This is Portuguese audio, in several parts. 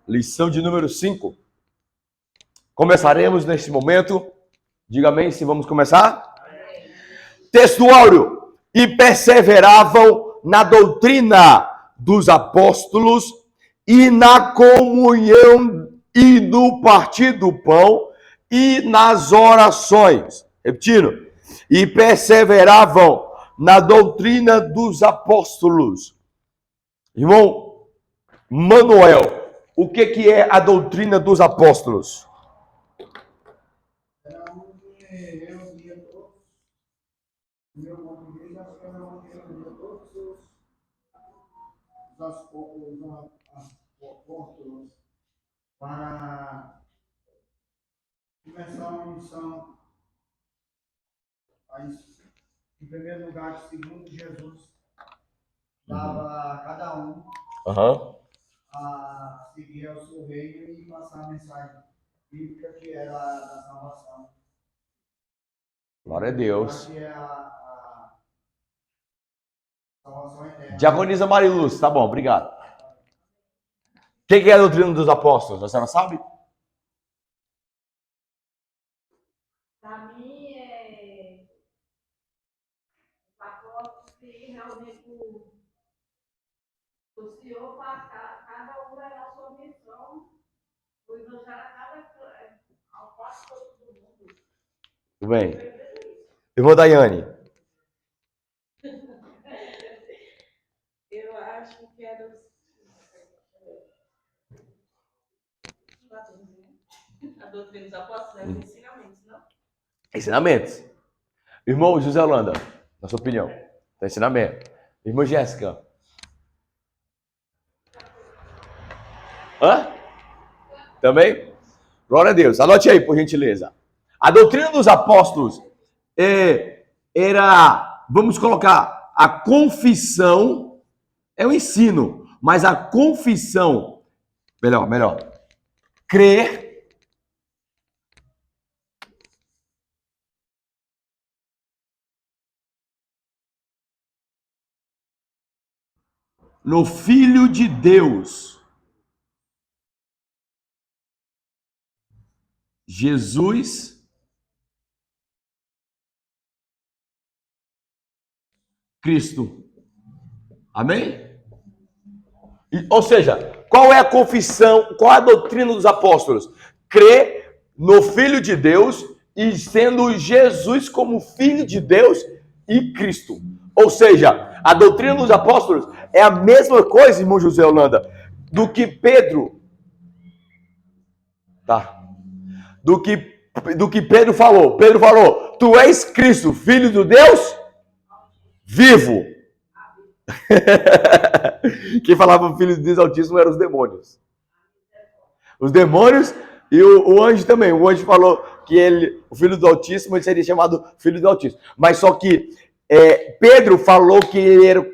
lição de número 5. Começaremos neste momento. Diga amém se vamos começar. Texto áureo. E perseveravam na doutrina dos apóstolos e na comunhão e no partir do pão e nas orações. Repetindo. E perseveravam na doutrina dos apóstolos. Irmão Manuel, o que é a doutrina dos apóstolos? Os apóstolos para começar uma missão, em primeiro lugar, segundo Jesus dava a cada um a seguir ao seu reino e passar a mensagem bíblica que era a salvação. Glória a Deus. Que é a salvação eterna. Diaconisa Mariluz, tá bom, obrigado. O que é a doutrina dos apóstolos? Você não sabe? Para mim, os apóstolos se reuniram com o Senhor para cada um levar a sua missão, o evangelho ao passo do mundo. Tudo bem. Irmã Daiane. Eu acho que era a doutrina dos apóstolos, os ensinamentos, não? Ensinamentos. Irmão José Holanda, na sua opinião. Ensinamento. Irmã Jéssica. Hã? Também? Glória a Deus. Anote aí, por gentileza. A doutrina dos apóstolos era, vamos colocar, a confissão é o ensino, mas a confissão, melhor, crer no Filho de Deus, Jesus Cristo. Amém? Ou seja, qual é a confissão, qual é a doutrina dos apóstolos? Crer no Filho de Deus e sendo Jesus como Filho de Deus e Cristo. Ou seja, a doutrina dos apóstolos é a mesma coisa, irmão José Holanda, do que Pedro. Tá. Do que Pedro falou. Pedro falou, tu és Cristo, Filho de Deus vivo. Quem falava Filho de Deus Altíssimo eram os demônios. Os demônios e o anjo também. O anjo falou que o Filho do Altíssimo, ele seria chamado Filho do Altíssimo. Mas só que Pedro falou que ele era o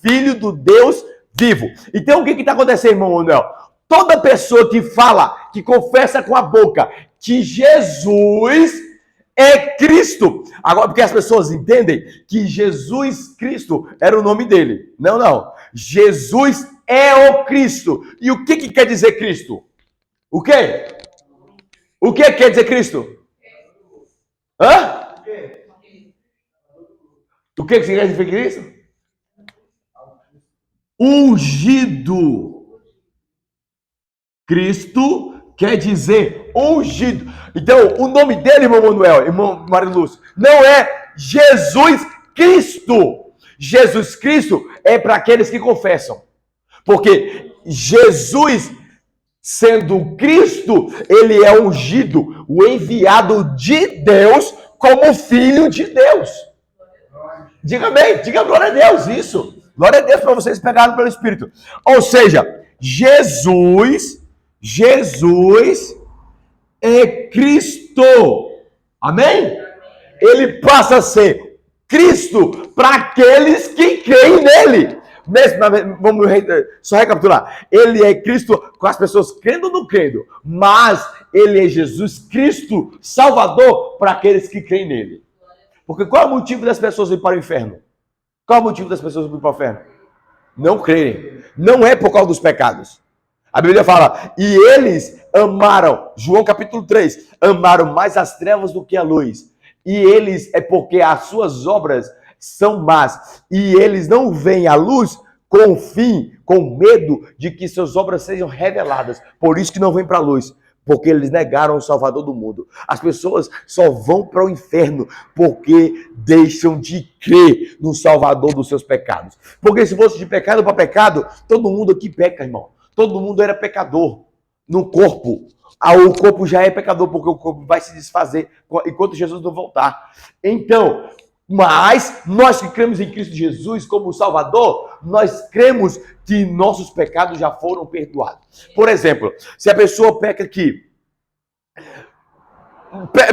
Filho do Deus vivo. Então o que está acontecendo, irmão Manuel? Toda pessoa que fala, que confessa com a boca que Jesus é Cristo. Agora, porque as pessoas entendem que Jesus Cristo era o nome dele. Não. Jesus é o Cristo. E o que quer dizer Cristo? O quê? O que quer dizer Cristo? Hã? O que quer dizer Cristo? Ungido. Cristo quer dizer ungido. Então, o nome dele, irmão Manuel, irmão Mariluz, não é Jesus Cristo. Jesus Cristo é para aqueles que confessam. Porque Jesus, sendo Cristo, ele é ungido, o enviado de Deus como Filho de Deus. Diga amém, diga glória a Deus, isso. Glória a Deus para vocês pegarem pelo Espírito. Ou seja, Jesus é Cristo. Amém? Ele passa a ser Cristo para aqueles que creem nele. Vamos só recapitular. Ele é Cristo com as pessoas crendo ou não crendo. Mas ele é Jesus Cristo, Salvador, para aqueles que creem nele. Porque qual é o motivo das pessoas irem para o inferno? Qual é o motivo das pessoas irem para o inferno? Não crerem. Não é por causa dos pecados. A Bíblia fala, e eles amaram, João capítulo 3, amaram mais as trevas do que a luz. E eles, é porque as suas obras são más, e eles não veem a luz com fim, com medo de que suas obras sejam reveladas. Por isso que não vêm para a luz, porque eles negaram o Salvador do mundo. As pessoas só vão para o inferno porque deixam de crer no Salvador dos seus pecados. Porque se fosse de pecado para pecado, todo mundo aqui peca, irmão. Todo mundo era pecador no corpo. O corpo já é pecador, porque o corpo vai se desfazer enquanto Jesus não voltar. Então, mas nós que cremos em Cristo Jesus como Salvador, nós cremos que nossos pecados já foram perdoados. Por exemplo, se a pessoa peca aqui,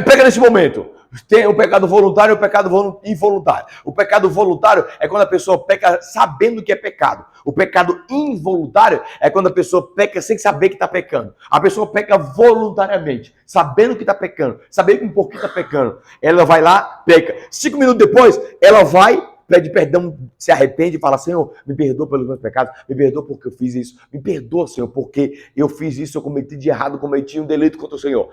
pega nesse momento, tem o pecado voluntário e o pecado involuntário. O pecado voluntário é quando a pessoa peca sabendo que é pecado. O pecado involuntário é quando a pessoa peca sem saber que está pecando. A pessoa peca voluntariamente, sabendo que está pecando, sabendo por que está pecando. Ela vai lá, peca. 5 minutos depois, ela vai, pede perdão, se arrepende e fala, Senhor, me perdoa pelos meus pecados, me perdoa porque eu fiz isso, me perdoa, Senhor, porque eu fiz isso, eu cometi de errado, cometi um delito contra o Senhor.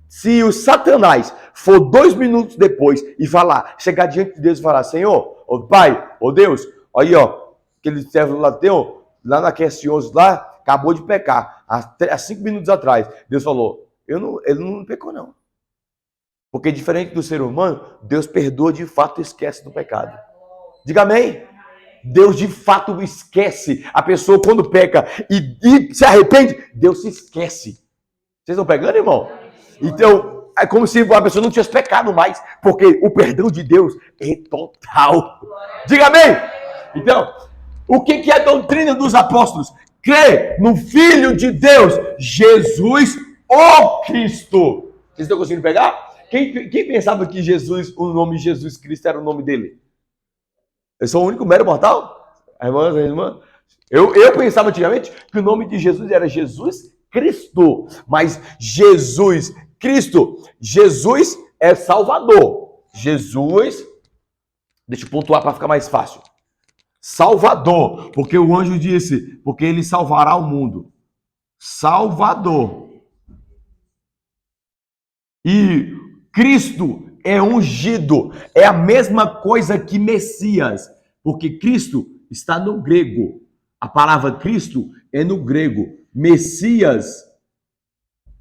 Se o Satanás for 2 minutos depois e falar, chegar diante de Deus e falar, Senhor, ô Pai, ô Deus, aí ó, aquele servo lá teu, lá na QS11 lá, acabou de pecar, há 5 minutos atrás, Deus falou, ele não pecou não. Porque diferente do ser humano, Deus perdoa de fato e esquece do pecado. Diga amém. Deus de fato esquece. A pessoa quando peca e se arrepende, Deus se esquece. Vocês estão pegando, irmão? Então, é como se a pessoa não tivesse pecado mais, porque o perdão de Deus é total. Diga amém. Então, o que é a doutrina dos apóstolos? Crer no Filho de Deus, Jesus, o Cristo. Vocês estão conseguindo pegar? Quem pensava que Jesus, o nome Jesus Cristo era o nome dele? Eu sou o único mero mortal? Irmã? Eu pensava antigamente que o nome de Jesus era Jesus Cristo. Mas Jesus Cristo, Jesus é Salvador. Jesus, deixa eu pontuar para ficar mais fácil. Salvador, porque o anjo disse, porque ele salvará o mundo. Salvador. E Cristo é ungido, é a mesma coisa que Messias, porque Cristo está no grego. A palavra Cristo é no grego. Messias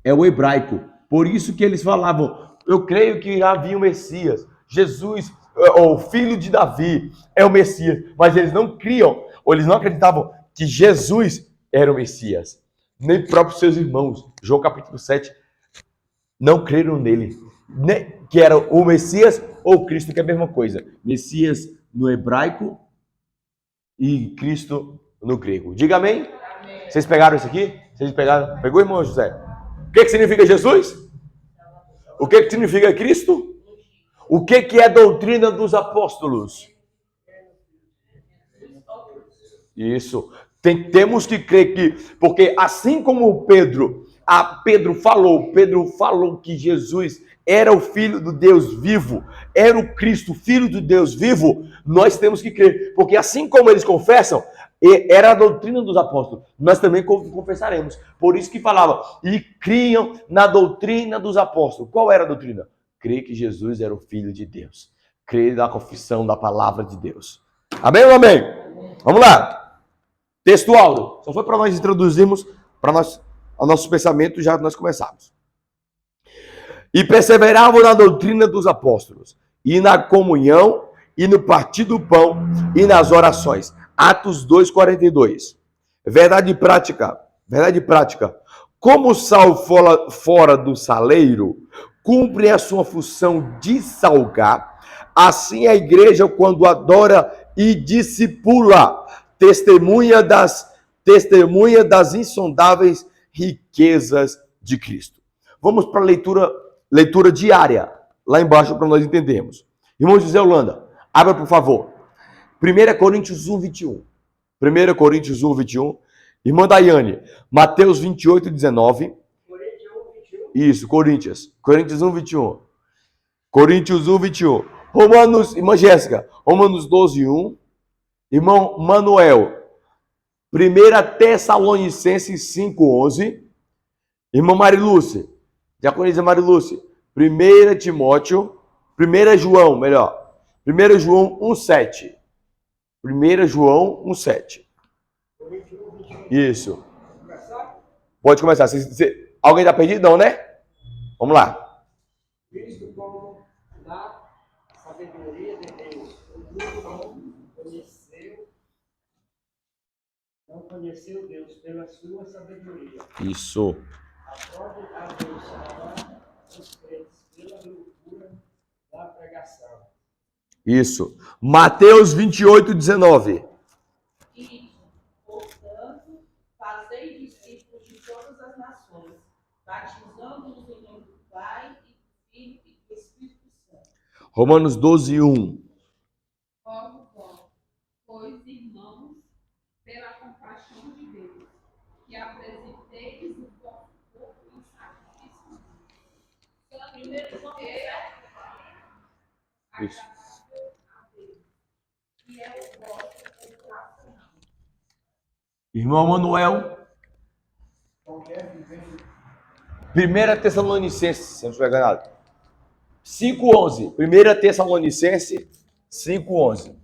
é o hebraico. Por isso que eles falavam, eu creio que irá vir o Messias. Jesus, o filho de Davi, é o Messias. Mas eles não criam, ou eles não acreditavam que Jesus era o Messias. Nem próprios seus irmãos, João capítulo 7, não creram nele. Que era o Messias ou Cristo, que é a mesma coisa. Messias no hebraico e Cristo no grego. Diga amém. Amém. Vocês pegaram isso aqui? Vocês pegaram? Pegou, irmão José? O que significa Jesus? O que significa Cristo? O que é a doutrina dos apóstolos? Isso. Temos que crer que, porque assim como Pedro falou que Jesus era o Filho do Deus vivo, era o Cristo, Filho do Deus vivo, nós temos que crer, porque assim como eles confessam, era a doutrina dos apóstolos, nós também confessaremos. Por isso que falava, e criam na doutrina dos apóstolos. Qual era a doutrina? Crer que Jesus era o Filho de Deus, crer na confissão da palavra de Deus. Amém ou amém? Vamos lá. Textual, só foi para nós introduzirmos para nós o nosso pensamento, já nós começamos. E perseveravam na doutrina dos apóstolos, e na comunhão, e no partir do pão, e nas orações. Atos 2:42. Verdade prática. Como o sal fora do saleiro cumpre a sua função de salgar, assim a igreja, quando adora e discipula, testemunha das insondáveis riquezas de Cristo. Vamos para a leitura diária, lá embaixo, para nós entendermos. Irmão José Holanda, abra por favor. 1 Coríntios 1:21. 1 Coríntios 1:21. Irmã Daiane, Mateus 28:19. Isso, Coríntios 1:21. Coríntios 1:21. Romanos, irmã Jéssica, Romanos 12:1. Irmão Manuel, 1 Tessalonicenses 5:11. Irmã Marilúcia, diaconisa Marilúcia, 1 Timóteo, 1 João, melhor, 1 João 1:7. 1 João 1:7. Isso. Pode começar. Alguém está perdido? Não, né? Vamos lá. Visto como na sabedoria de Deus, o mundo não conheceu Deus pela sua sabedoria. Isso. Após a Deus salvar os crentes pela loucura da pregação. Isso. Mateus 28:19. E, portanto, fazei discípulos de todas as nações, batizando-os em nome do Pai, e do Filho e do Espírito Santo. Romanos 12:1. Rogo vós, pois, irmãos, pela compaixão de Deus, que apresenteis o vosso corpo em sacrifício Primeiro João Isso. agradável a Deus, que é o vosso coração. Irmão Manuel. Qualquer vivência 1 Tessalonicenses, se não estiver enganado. 5:11. 1 Tessalonicenses 5:11.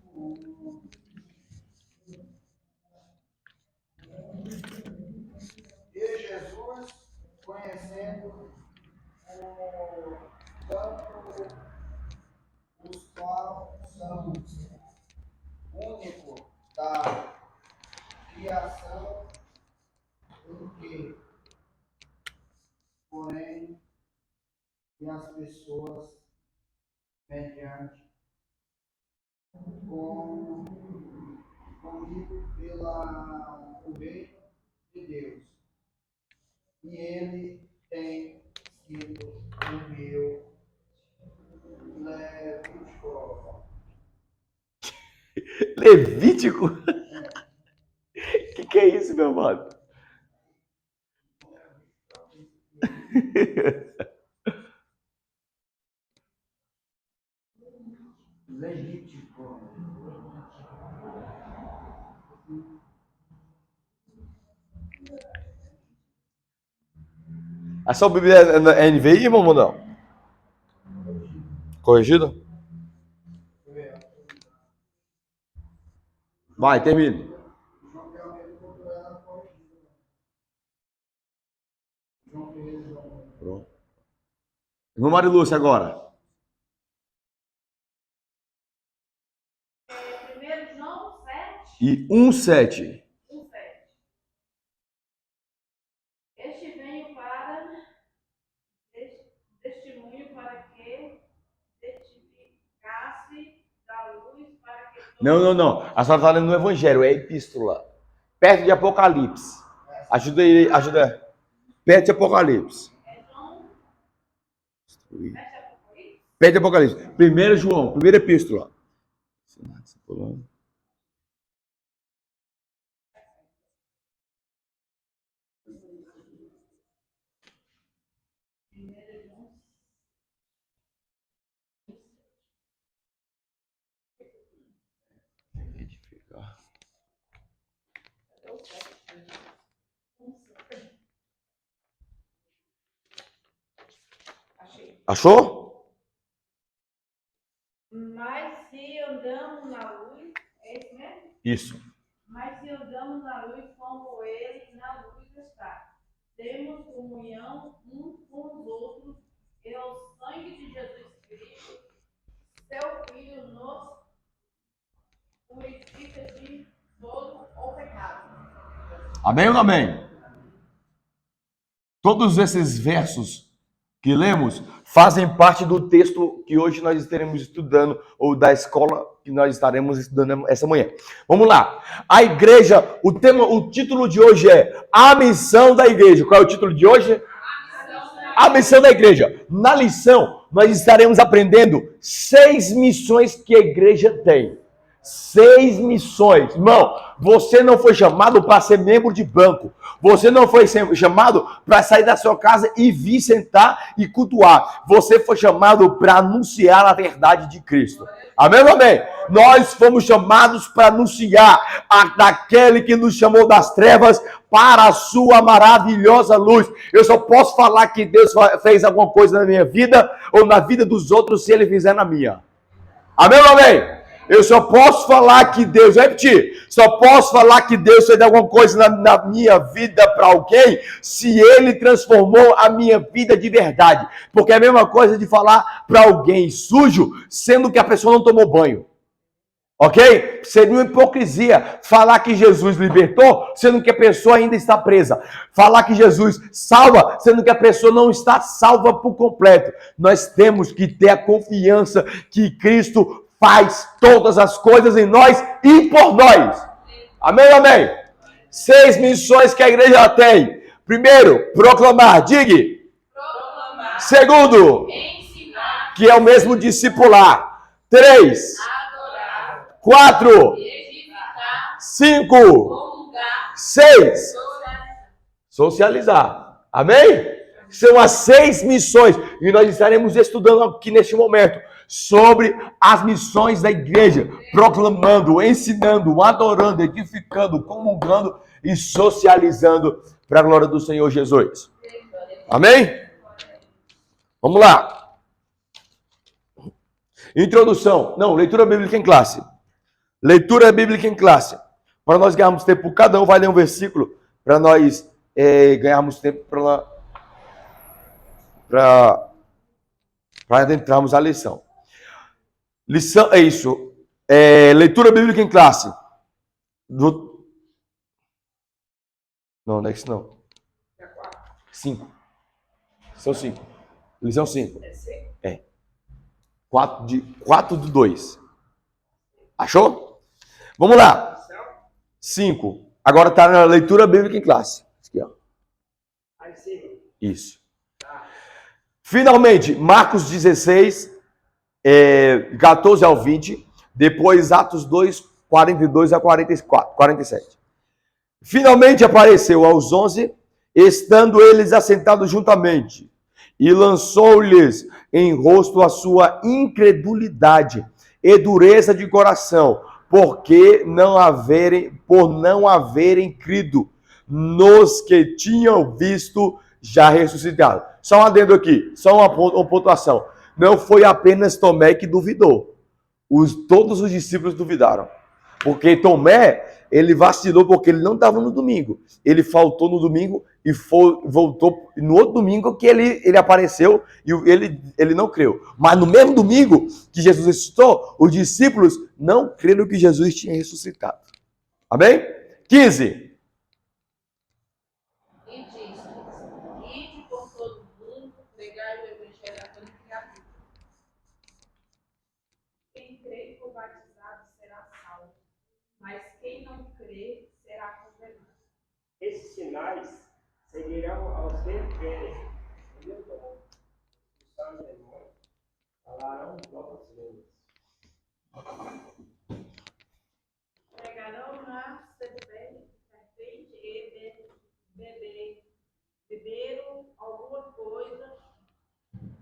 de Jesus, conhecendo tanto os quais são único da criação, em que, porém, e as pessoas mediante comigo o reino de Deus. E ele tem sido o meu Levítico. Levítico? Que é isso, meu amado? Levítico. A sua Bíblia é NVI, irmão, ou não? Corrigido? Vai, termine. Pronto. Irmão Marilúcia, agora. 1 João 7, E 1:7. 1:7. Este veio para testemunho para que testificasse da luz para que Não. A senhora está lendo no Evangelho, é epístola. Perto de Apocalipse. Ajuda aí, ajuda. Perto de Apocalipse. É João, Perto de Apocalipse. 1 João, primeira epístola. Achou? mas se andamos na luz, é isso mesmo? Isso. Mas se andamos na luz como ele na luz está, temos comunhão uns com os outros, e o sangue de Jesus Cristo, seu Filho, nos purifica de todo o pecado. Amém ou não amém? Todos esses versos que lemos fazem parte do texto que hoje nós estaremos estudando, ou da escola que nós estaremos estudando essa manhã. Vamos lá. A igreja, o título de hoje é A Missão da Igreja. Qual é o título de hoje? A Missão da Igreja. Na lição, nós estaremos aprendendo 6 missões que a igreja tem. 6 missões. Irmão, você não foi chamado para ser membro de banco. Você não foi chamado para sair da sua casa e vir sentar e cultuar. Você foi chamado para anunciar a verdade de Cristo. Amém, amém? Nós fomos chamados para anunciar daquele que nos chamou das trevas para a sua maravilhosa luz. Eu só posso falar que Deus fez alguma coisa na minha vida ou na vida dos outros se Ele fizer na minha. Amém, amém? Eu só posso falar que Deus, vou repetir, só posso falar que Deus fez alguma coisa na minha vida para alguém se Ele transformou a minha vida de verdade. Porque é a mesma coisa de falar para alguém sujo, sendo que a pessoa não tomou banho. Ok? Seria uma hipocrisia falar que Jesus libertou, sendo que a pessoa ainda está presa. Falar que Jesus salva, sendo que a pessoa não está salva por completo. Nós temos que ter a confiança que Cristo faz todas as coisas em nós e por nós. Amém, amém? 6 missões que a igreja tem. Primeiro, proclamar. Diga. Proclamar. Segundo, Ensinar. que é o mesmo discipular. 3, Adorar. 4, Edificar. 5, Comungar. 6, Socializar. socializar. Amém? São as 6 missões. E nós estaremos estudando aqui neste momento sobre as missões da igreja, proclamando, ensinando, adorando, edificando, comungando e socializando para a glória do Senhor Jesus. Amém? Vamos lá. Introdução. Não, leitura bíblica em classe. Leitura bíblica em classe. Para nós ganharmos tempo, cada um vai ler um versículo para nós ganharmos tempo para adentrarmos a lição. Lição é isso. Leitura bíblica em classe. Não, não é isso não. 5. São 5. Lição 5. É. 4 do 2. Achou? Vamos lá. 5. Agora está na leitura bíblica em classe. Aqui, ó. Isso. Finalmente, Marcos 16, 14 ao 20. Depois, Atos 2, 42 a 44, 47. Finalmente apareceu aos 11, estando eles assentados juntamente, e lançou-lhes em rosto a sua incredulidade e dureza de coração, por não haverem crido nos que tinham visto já ressuscitado. Só um adendo aqui, só uma pontuação. Não foi apenas Tomé que duvidou. Todos os discípulos duvidaram. Porque Tomé, ele vacilou porque ele não estava no domingo. Ele faltou no domingo e voltou no outro domingo que ele apareceu e ele não creu. Mas no mesmo domingo que Jesus ressuscitou, os discípulos não creram que Jesus tinha ressuscitado. Amém? 15. E diz: ide por todo mundo, pregai o evangelho a toda criatura. Quem crê e for batizado será salvo, mas quem não crê será condenado. Esses sinais seguirão aos que crerem. Os demônios falarão novas línguas. Pegarão na serpente e beberam alguma coisa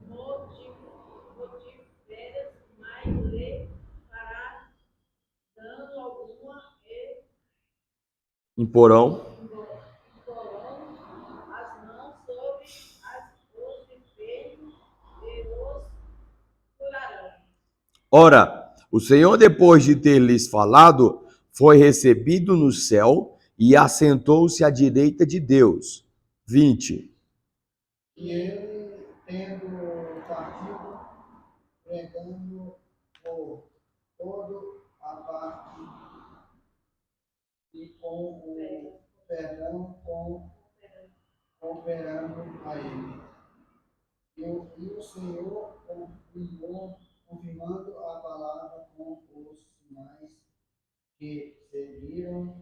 mortíferas, mas lhe fará dano alguma e Imporão porão as mãos sobre os enfermos e os curarão. Ora, o Senhor, depois de ter lhes falado, foi recebido no céu e assentou-se à direita de Deus. 20. E ele, tendo partido, pregando por toda a parte e com o perdão cooperando a ele. E o Senhor confirmando a palavra com os sinais que seguiram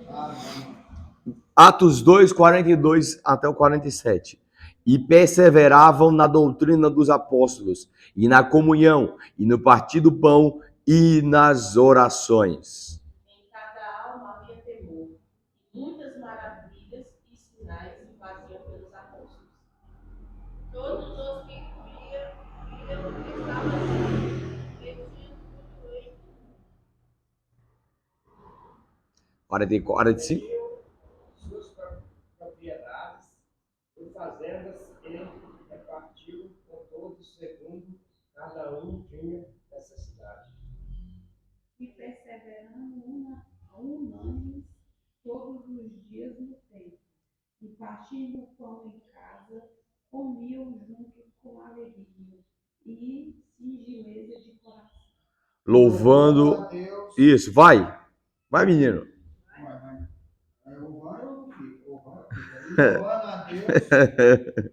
a vida. Atos 2, 42 até o 47. E perseveravam na doutrina dos apóstolos, e na comunhão, e no partir do pão, e nas orações. Em cada alma havia temor, e muitas maravilhas e sinais se faziam pelos apóstolos. Todos os que criam estavam metidos em 44, 45. Suas propriedades e fazendas ele repartiu com todos segundo cada um tinha necessidade. E perseverando unânimes todos os dias no templo, e partindo o pão em casa, comiam juntos com alegria e singeleza de coração. Louvando. a Deus. Isso, vai. Vai, menino. Louvando a Deus,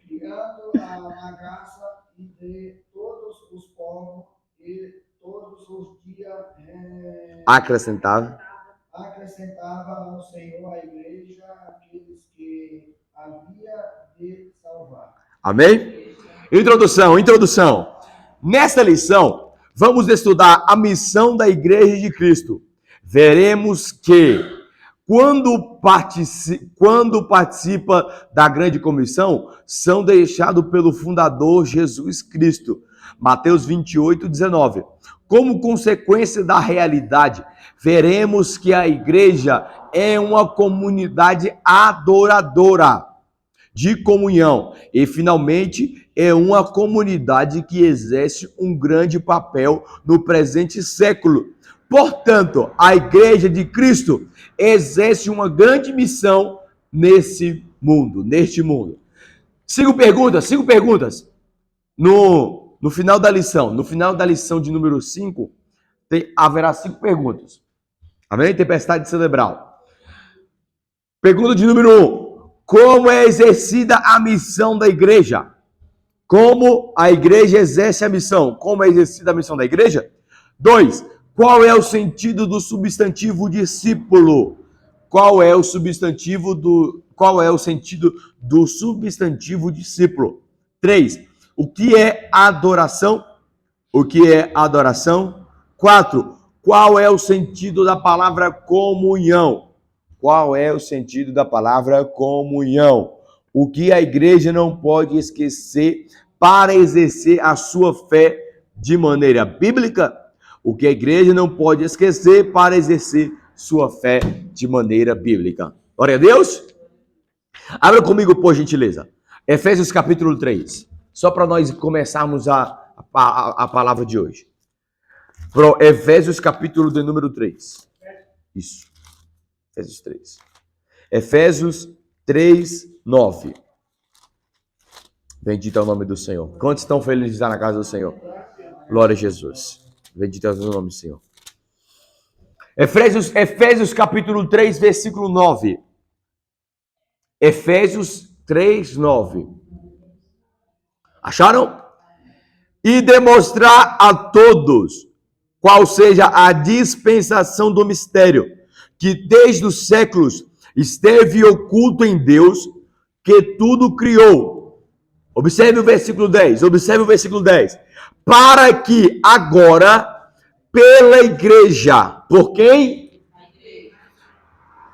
criando a graça de todos os povos e todos os dias Acrescentava. acrescentava ao Senhor a igreja aqueles que havia de salvar. Amém? Introdução. Nesta lição, vamos estudar a missão da Igreja de Cristo. Veremos que quando participa da grande comissão, são deixados pelo fundador Jesus Cristo. Mateus 28, 19. Como consequência da realidade, veremos que a igreja é uma comunidade adoradora de comunhão e, finalmente, é uma comunidade que exerce um grande papel no presente século. Portanto, a Igreja de Cristo exerce uma grande missão neste mundo. 5 perguntas. No final da lição de número 5, haverá 5 perguntas. Amém? Tempestade cerebral. Pergunta de número 1. Como é exercida a missão da igreja? Como a igreja exerce a missão? Como é exercida a missão da igreja? 2. Qual é o sentido do substantivo discípulo? Qual é o sentido do substantivo discípulo? 3. O que é adoração? 4. Qual é o sentido da palavra comunhão? O que a igreja não pode esquecer para exercer a sua fé de maneira bíblica? O que a igreja não pode esquecer para exercer sua fé de maneira bíblica. Glória a Deus. Abra comigo, por gentileza. Efésios capítulo 3. Só para nós começarmos a palavra de hoje. Efésios capítulo de número 3. Isso. Efésios 3. Efésios 3, 9. Bendito é o nome do Senhor. Quantos estão felizes de estar na casa do Senhor? Glória a Jesus. Bendito é o nome do Senhor. Efésios capítulo 3, versículo 9. Efésios 3, 9. Acharam? E demonstrar a todos qual seja a dispensação do mistério, que desde os séculos esteve oculto em Deus, que tudo criou. Observe o versículo 10. Para que agora, pela igreja, por quem?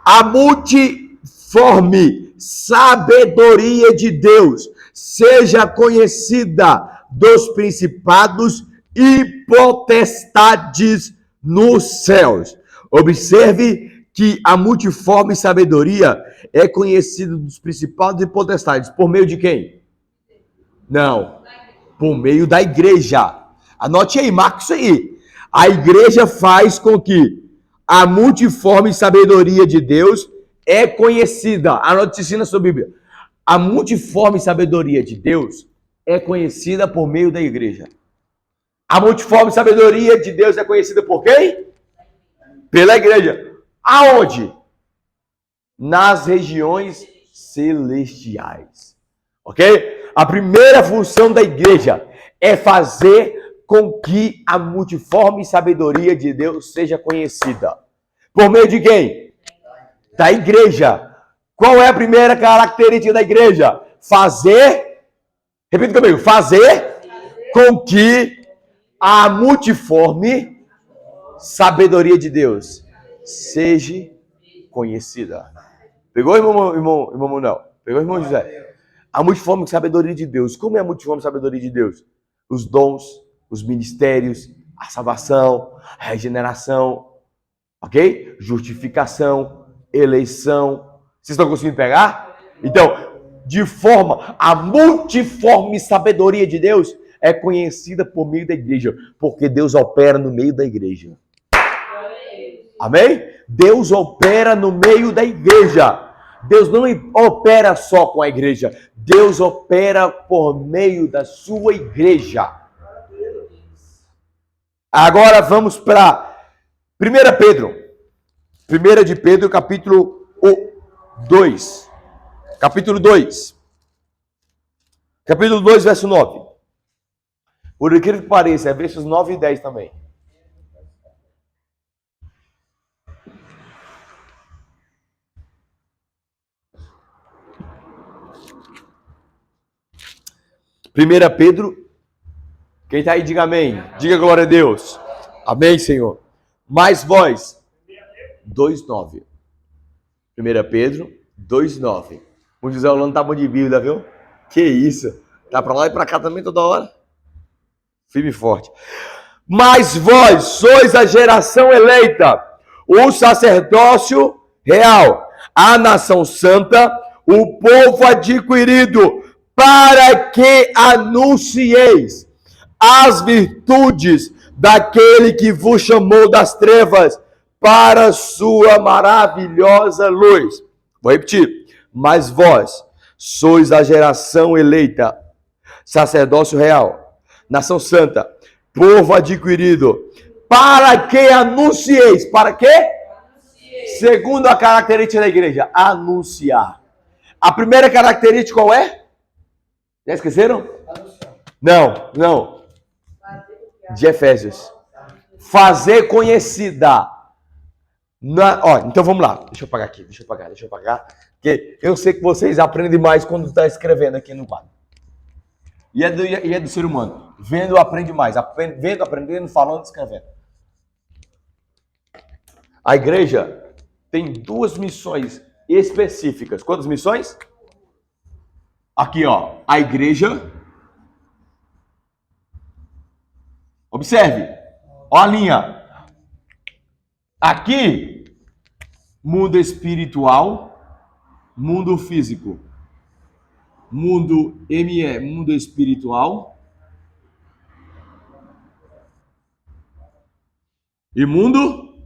A multiforme sabedoria de Deus seja conhecida dos principados e potestades nos céus. Observe que a multiforme sabedoria é conhecida dos principados e potestades. Por meio de quem? Não. Por meio da igreja. Anote aí, marca isso aí. A igreja faz com que a multiforme sabedoria de Deus é conhecida. Anote isso na sua Bíblia. A multiforme sabedoria de Deus é conhecida por meio da igreja. A multiforme sabedoria de Deus é conhecida por quem? Pela igreja. Aonde? Nas regiões celestiais. Ok? A primeira função da igreja é fazer com que a multiforme sabedoria de Deus seja conhecida. Por meio de quem? Da igreja. Qual é a primeira característica da igreja? Repita comigo, fazer com que a multiforme sabedoria de Deus seja conhecida. Pegou, irmão Manuel? Pegou, irmão José? A multiforme sabedoria de Deus. Como é a multiforme sabedoria de Deus? Os dons, os ministérios, a salvação, a regeneração, ok? Justificação, eleição. Vocês estão conseguindo pegar? Então, de forma, a multiforme sabedoria de Deus é conhecida por meio da igreja, porque Deus opera no meio da igreja. Amém? Deus opera no meio da igreja. Deus não opera só com a igreja. Deus opera por meio da sua igreja. Agora vamos para 1 Pedro. 1 de Pedro, capítulo 2. Capítulo 2. Capítulo 2, verso 9. Por incrível que pareça, é versos 9 e 10 também. Primeira Pedro, quem está aí, diga amém. Diga glória a Deus. Amém, Senhor. Mais vós, 2,9. 1 Pedro, 2,9. O José Orlando tá bom de Bíblia, viu? Que isso. Tá para lá e para cá também toda hora. Firme e forte. Mas vós sois a geração eleita, o sacerdócio real, a nação santa, o povo adquirido, para que anuncieis as virtudes daquele que vos chamou das trevas para a sua maravilhosa luz. Vou repetir. Mas vós sois a geração eleita, sacerdócio real, nação santa, povo adquirido, para que anuncieis. Para quê? Segundo a característica da igreja, anunciar. A primeira característica qual é? Já esqueceram? Não. De Efésios. Fazer conhecida. Então vamos lá. Deixa eu apagar aqui. Porque eu sei que vocês aprendem mais quando está escrevendo aqui no quadro. E é do ser humano. Vendo, aprende mais. Vendo, aprendendo, falando, escrevendo. A igreja tem 2 missões específicas. Quantas missões? Aqui, ó. A igreja. Observe. Ó a linha. Aqui, mundo espiritual, mundo físico. Mundo ME, mundo espiritual. E mundo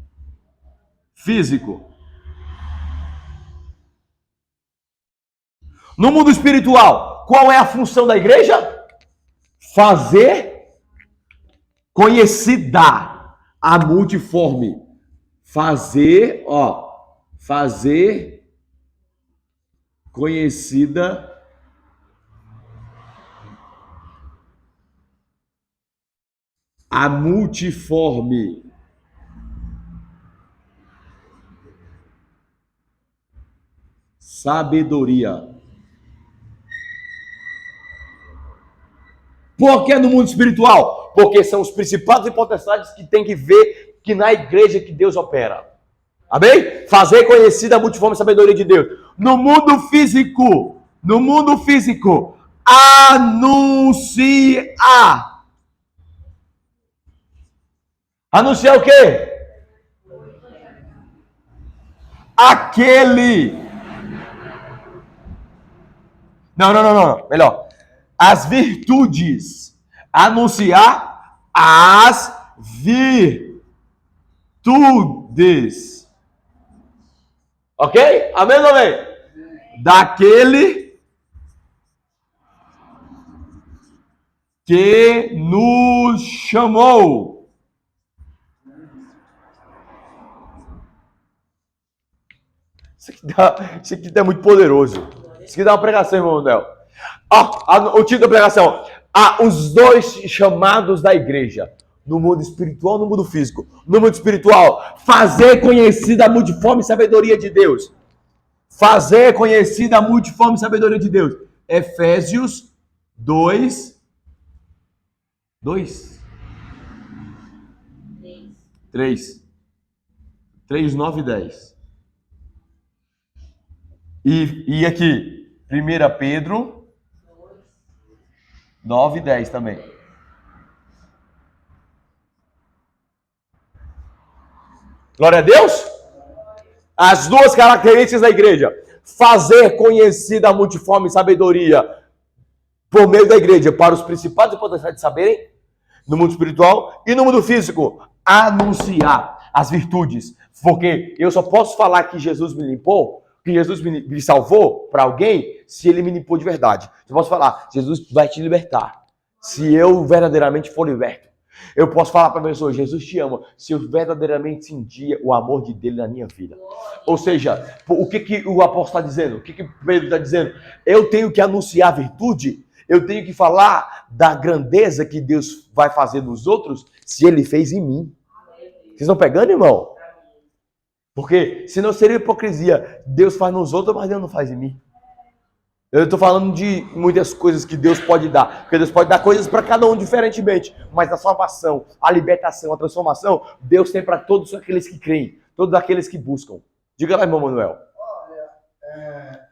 físico. No mundo espiritual, qual é a função da igreja? Fazer conhecida a multiforme. Fazer conhecida a multiforme. Sabedoria. Por que no mundo espiritual? Porque são os principados e potestades que tem que ver que na igreja que Deus opera. Amém? Fazer conhecida a multiforme sabedoria de Deus. No mundo físico, anunciar. Anunciar o quê? Aquele. Não. Melhor. As virtudes. Anunciar as virtudes. Ok? Amém ou amém? Daquele que nos chamou. Isso aqui tá muito poderoso. Isso aqui dá uma pregação, irmão Nel. O título da pregação. Os 2 chamados da igreja. No mundo espiritual, no mundo físico. No mundo espiritual, fazer conhecida a multiforme sabedoria de Deus. Fazer conhecida a multiforme sabedoria de Deus. Efésios 2. 2? 3. 3, 9 e 10. E aqui, 1 Pedro 9 e 10 também. Glória a Deus! As duas características da igreja. Fazer conhecida a multiforme sabedoria por meio da igreja para os principados e potestades saberem, no mundo espiritual e no mundo físico. Anunciar as virtudes. Porque eu só posso falar que Jesus me limpou, que Jesus me salvou para alguém, se ele me limpou de verdade. Eu posso falar, Jesus vai te libertar, se eu verdadeiramente for liberto. Eu posso falar para a pessoa, Jesus te ama, se eu verdadeiramente sentir o amor de Deus na minha vida. Ou seja, o que o apóstolo está dizendo? O que Pedro está dizendo? Eu tenho que anunciar a virtude, eu tenho que falar da grandeza que Deus vai fazer nos outros, se ele fez em mim. Vocês estão pegando, irmão? Porque senão seria hipocrisia. Deus faz nos outros, mas Deus não faz em mim. Eu estou falando de muitas coisas que Deus pode dar. Porque Deus pode dar coisas para cada um diferentemente. Mas a salvação, a libertação, a transformação, Deus tem para todos aqueles que creem. Todos aqueles que buscam. Diga lá, irmão Manuel. Olha,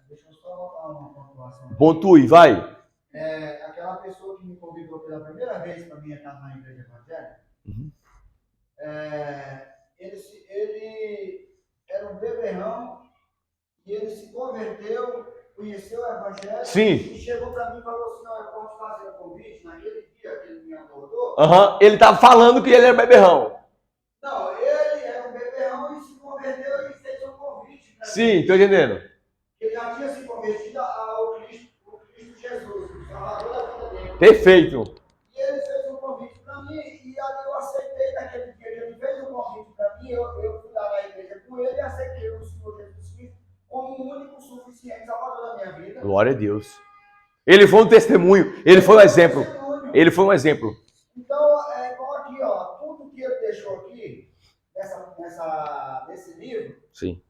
deixa eu só botar uma pontuação. Pontue, vai. Aquela pessoa que me convidou pela primeira vez para minha casa na igreja evangélica, ele era um beberrão e ele se converteu, conheceu o evangelho. Sim. E chegou para mim e falou assim, não, eu posso fazer um convite naquele dia que ele me abordou. Ele estava falando que ele era beberrão. Não, ele era um beberrão e se converteu e fez um convite. Sim, estou entendendo. Ele já tinha se convertido ao Cristo Jesus, o Salvador da vida dele. Perfeito. E ele fez um convite para mim, e ali eu aceitei naquele dia que ele fez um convite para mim, eu fui lá na igreja com ele e aceitei o Senhor Jesus Cristo como o único suficiente Salvador da minha vida. Glória a Deus. Ele foi um testemunho, ele foi um exemplo. Ele foi um exemplo. Então, como aqui, ó, tudo que ele deixou aqui, nesse livro, Sim.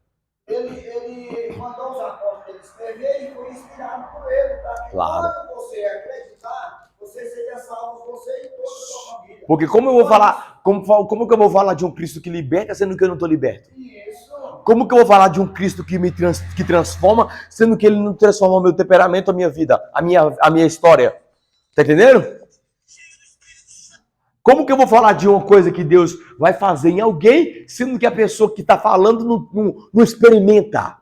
ele mandou os apóstolos escrever e foi inspirado por ele, para que quando você acreditar, você seja salvo, você e toda a sua família. Porque como eu vou falar, como que eu vou falar de um Cristo que liberta, sendo que eu não estou liberto? Isso. Como que eu vou falar de um Cristo que transforma, sendo que ele não transforma o meu temperamento, a minha vida, a minha história? Tá entendendo? Como que eu vou falar de uma coisa que Deus vai fazer em alguém, sendo que a pessoa que está falando não experimenta?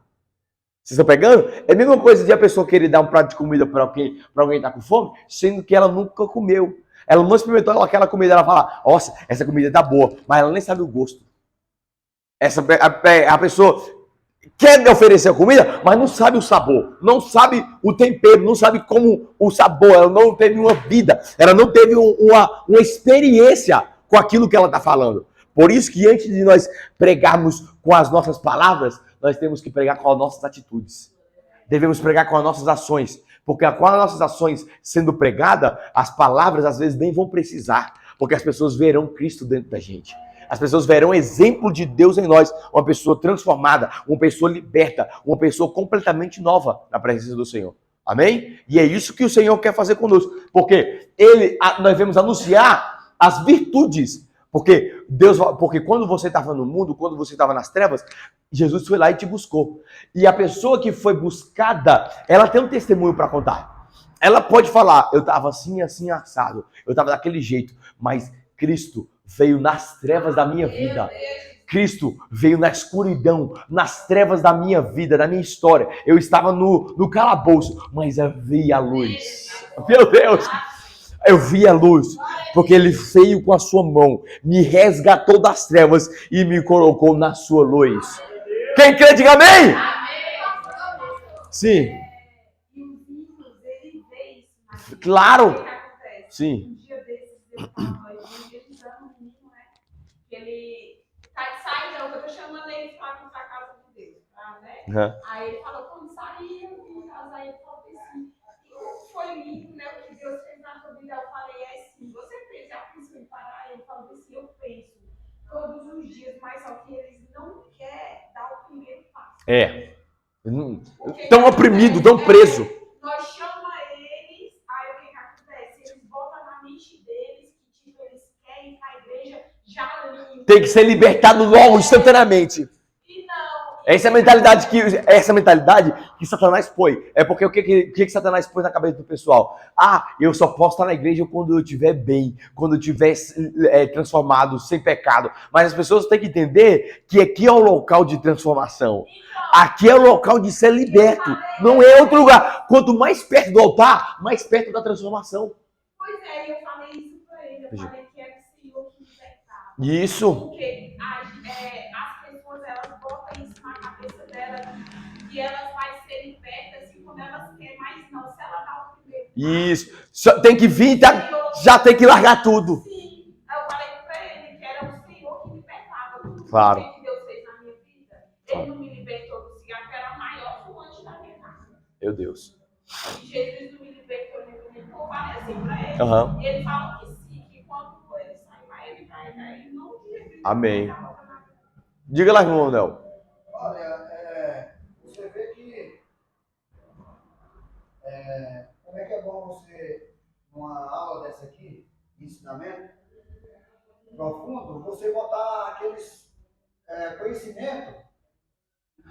Vocês estão pegando? É a mesma coisa de a pessoa querer dar um prato de comida para alguém que está com fome, sendo que ela nunca comeu. Ela não experimentou aquela comida, ela fala, nossa, essa comida está boa, mas ela nem sabe o gosto. A pessoa quer oferecer a comida, mas não sabe o sabor, não sabe o tempero, não sabe como o sabor, ela não teve uma vida, ela não teve uma experiência com aquilo que ela está falando. Por isso que antes de nós pregarmos com as nossas palavras, nós temos que pregar com as nossas atitudes. Devemos pregar com as nossas ações, porque com as nossas ações sendo pregada, as palavras às vezes nem vão precisar, porque as pessoas verão Cristo dentro da gente. As pessoas verão o exemplo de Deus em nós, uma pessoa transformada, uma pessoa liberta, uma pessoa completamente nova na presença do Senhor. Amém? E é isso que o Senhor quer fazer conosco, porque nós devemos anunciar as virtudes, porque quando você estava no mundo, quando você estava nas trevas, Jesus foi lá e te buscou. E a pessoa que foi buscada, ela tem um testemunho para contar. Ela pode falar, eu estava assim, assim, assado, eu estava daquele jeito, mas Cristo veio nas trevas da minha vida. Cristo veio na escuridão, nas trevas da minha vida, da minha história. Eu estava no calabouço, mas eu vi a luz. Meu Deus! Eu vi a luz, porque Ele veio com a sua mão, me resgatou das trevas e me colocou na sua luz. Quem crê, diga amém! Sim. E os ímpios, ele vê isso. Claro. O que acontece? Sim. Um dia desses, eu estava evangelizando um menino, né? Que ele tá de saída, eu tô chamando ele para vir para a casa de Deus, tá, né? Uhum. Aí ele falou, quando sair, eu vim em casa, aí ele falou assim, foi lindo, né? O que Deus fez na tua vida. Eu falei, sim, você fez, já pensou em parar? Ele falou assim, eu penso todos os dias, mas só que eles não querem dar o primeiro passo. Tão oprimido, tão preso. Nós chamamos eles, aí o que acontece? Eles botam na mente deles que tipo, eles querem ir para a igreja já lindo, Tem que ser libertado logo, instantaneamente. E não. Essa mentalidade que Satanás põe. É porque o que Satanás põe na cabeça do pessoal? Ah, eu só posso estar na igreja quando eu estiver bem, quando eu estiver transformado, sem pecado. Mas as pessoas têm que entender que aqui é o local de transformação. Aqui é o local de ser liberto. Não é outro lugar. Quanto mais perto do altar, mais perto da transformação. Pois é, eu falei isso pra ele. Eu falei que era o Senhor que libertava. Isso. Porque as pessoas, elas botam isso na cabeça delas, que elas vão ser libertas assim, quando elas querem, mas não, se ela dá o primeiro. Isso. Só tem que vir, já tem que largar tudo. Sim, eu falei pra ele que era o Senhor que libertava. Tudo Claro. que Deus fez na minha vida, Ele não me libertou do cigarro, que era o maior fumante da minha casa. Meu Deus. E Jesus não me libertou, ele me libertou. Eu falei assim pra ele. Aham. E ele falou que sim, que quando ele sai, vai, ele vai, né? E não Jesus. Amém. Diga lá, irmão Nel. Olha, você vê que como é que é bom você, numa aula dessa aqui, de ensinamento profundo, você botar aqueles conhecimentos,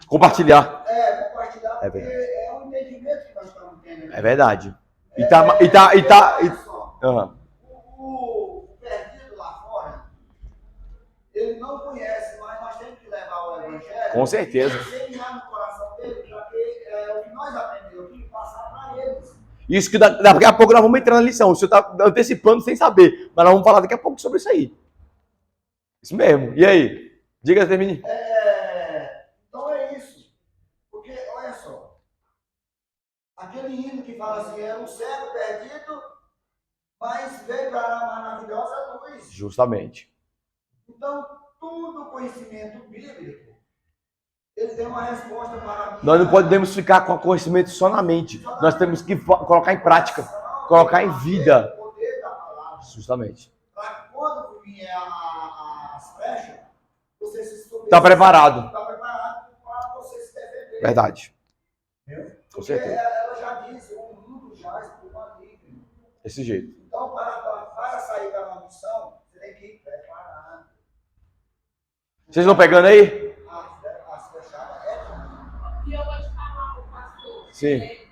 Compartilhar. compartilhar, É porque verdade. é um entendimento que nós estamos tendo aqui. É verdade. Olha só, Aham. o perdido lá fora, ele não conhece, mas nós temos que levar o evangelho. Com certeza. E semear no coração dele, para que o que nós aprendemos aqui, passar para eles. Isso que daqui a pouco nós vamos entrar na lição. O senhor está antecipando sem saber. Mas nós vamos falar daqui a pouco sobre isso aí. Isso mesmo. E aí? Diga, termine. Então é isso. Porque, olha só. Aquele hino que fala assim, era um cego perdido, mas veio para a maravilhosa luz. Justamente. Então, todo conhecimento bíblico, ele tem uma resposta maravilhosa. Nós não podemos ficar com o conhecimento só na mente. Nós temos que colocar em prática. Colocar em vida. O poder da palavra. Justamente. Para quando vier as flechas, você se souber. Está preparado. Está preparado para você se defender. Verdade. Entendeu? Com Porque certeza. ela já disse, o mundo jaz por maligno. Desse jeito. Então, para sair da maldição, você tem que ir preparado. Vocês estão pegando aí? As fechadas E eu vou te falar, o pastor. Sim. Deus,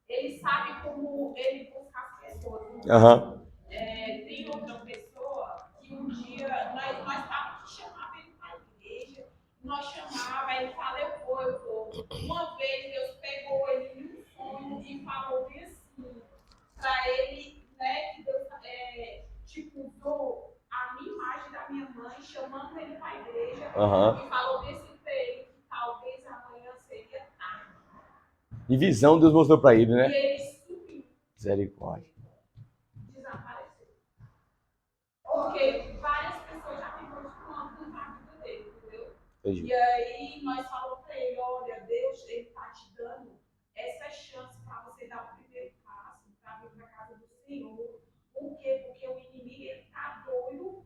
ele sabe como ele busca as pessoas. Aham. Tem outra pessoa que um dia nós estávamos chamando ele para a igreja, nós chamava, ele fala, eu vou. Uma vez Deus pegou ele num sonho e falou bem assim, para ele, né, que Deus usou a minha imagem da minha mãe, chamando ele para a igreja, Aham. e falou bem assim para ele, que talvez amanhã seria tarde. Em visão, Deus mostrou para ele, E né? ele sumiu, Misericórdia. desapareceu. Porque várias pessoas já têm continuado na vida dele, entendeu? Entendi. E aí nós falamos para ele, olha, Deus, ele está te dando essa chance para você dar o primeiro passo, para vir para a casa do Senhor. Por quê? Porque o inimigo está doido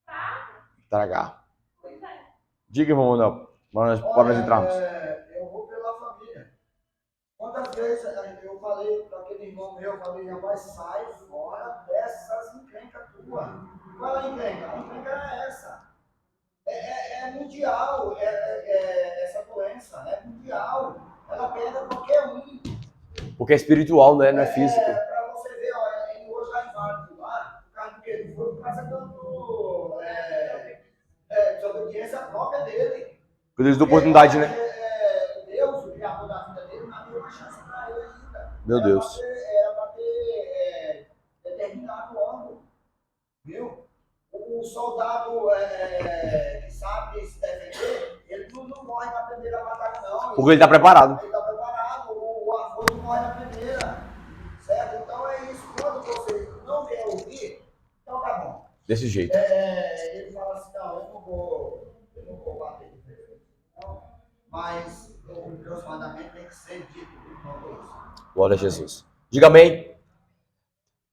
para... Tragar. Pois é. Diga, irmão, não. Para nós entrarmos. Eu vou pela família. Quantas vezes eu falei para aquele irmão meu, eu falei, rapaz, sai fora dessas encrencas tuas. Qual é a encrenca? A encrenca é essa. É mundial, essa doença, é mundial. Ela pega qualquer um. Porque é espiritual, né? Não é físico. Para você ver, olha, ele hoje lá inválido lá, por causa do quê? Não foi por causa do desobediência própria dele. Por Deus da oportunidade, né? Deus, o criador da vida dele, não deu uma chance para ele ainda. Meu Deus. Era para ter determinado logo. Viu? O soldado que sabe se defender, ele não morre na primeira batalha, não. Porque ele está preparado. Ele está preparado. O avô não morre na primeira. Certo? Então é isso. Quando você não quer ouvir, então tá bom. Desse jeito. Ele fala assim, não, eu não vou bater de frente, não, mas os meus mandamentos têm que ser ditos por Deus. Glória a Jesus. Diga amém.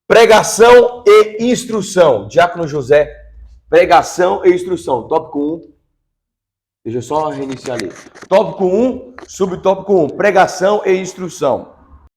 Pregação e instrução. Diácono José, pregação e instrução. Tópico 1. Deixa eu só reiniciar ali. Tópico 1, subtópico 1. Pregação e instrução.